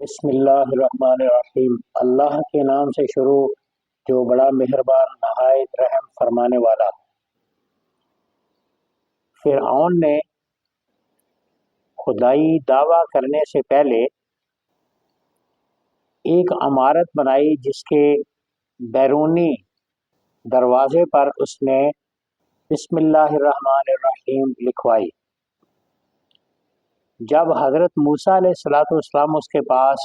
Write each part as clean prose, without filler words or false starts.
بسم اللہ الرحمن الرحیم۔ اللہ کے نام سے شروع جو بڑا مہربان نہایت رحم فرمانے والا۔ فرعون نے خدائی دعویٰ کرنے سے پہلے ایک عمارت بنائی جس کے بیرونی دروازے پر اس نے بسم اللہ الرحمن الرحیم لکھوائی۔ جب حضرت موسیٰ علیہ السلام اس کے پاس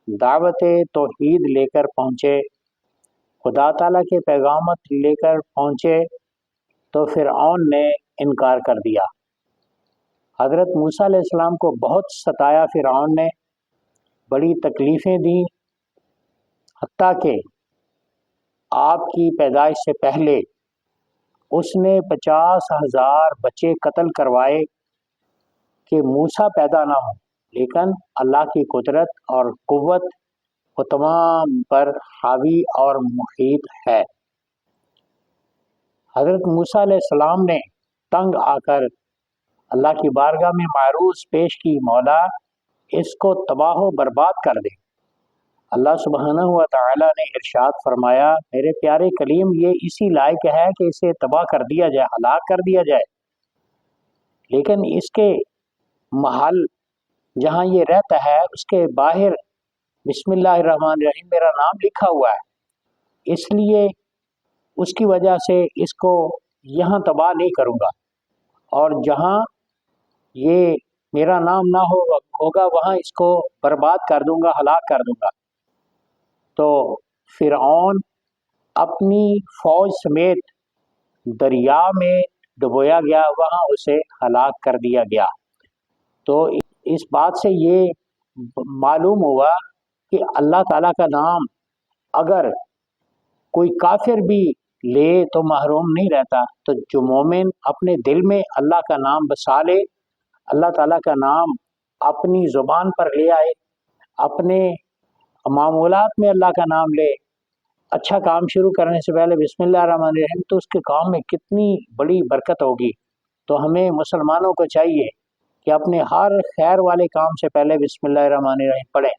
دعوت توحید لے کر پہنچے، خدا تعالیٰ کے پیغامات لے کر پہنچے، تو فرعون نے انکار کر دیا۔ حضرت موسیٰ علیہ السلام کو بہت ستایا فرعون نے، بڑی تکلیفیں دیں، حتیٰ کہ آپ کی پیدائش سے پہلے اس نے 50,000 بچے قتل کروائے کہ موسیٰ پیدا نہ ہوں، لیکن اللہ کی قدرت اور قوت وہ تمام پر حاوی اور محیط ہے۔ حضرت موسیٰ علیہ السلام نے تنگ آ کر اللہ کی بارگاہ میں معروض پیش کی، مولا اس کو تباہ و برباد کر دے۔ اللہ سبحانہ و تعالی نے ارشاد فرمایا، میرے پیارے کلیم یہ اسی لائق ہے کہ اسے تباہ کر دیا جائے، ہلاک کر دیا جائے، لیکن اس کے محل جہاں یہ رہتا ہے اس کے باہر بسم اللہ الرحمن الرحیم میرا نام لکھا ہوا ہے، اس لیے اس کی وجہ سے اس کو یہاں تباہ نہیں کروں گا، اور جہاں یہ میرا نام نہ ہوگا وہاں اس کو برباد کر دوں گا، ہلاک کر دوں گا۔ تو فرعون اپنی فوج سمیت دریا میں ڈبویا گیا، وہاں اسے ہلاک کر دیا گیا۔ تو اس بات سے یہ معلوم ہوا کہ اللہ تعالیٰ کا نام اگر کوئی کافر بھی لے تو محروم نہیں رہتا، تو جو مومن اپنے دل میں اللہ کا نام بسا لے، اللہ تعالیٰ کا نام اپنی زبان پر لے آئے، اپنے معمولات میں اللہ کا نام لے، اچھا کام شروع کرنے سے پہلے بسم اللہ الرحمن الرحیم، تو اس کے کام میں کتنی بڑی برکت ہوگی۔ تو ہمیں مسلمانوں کو چاہیے کہ اپنے ہر خیر والے کام سے پہلے بسم اللہ الرحمن الرحیم پڑھیں۔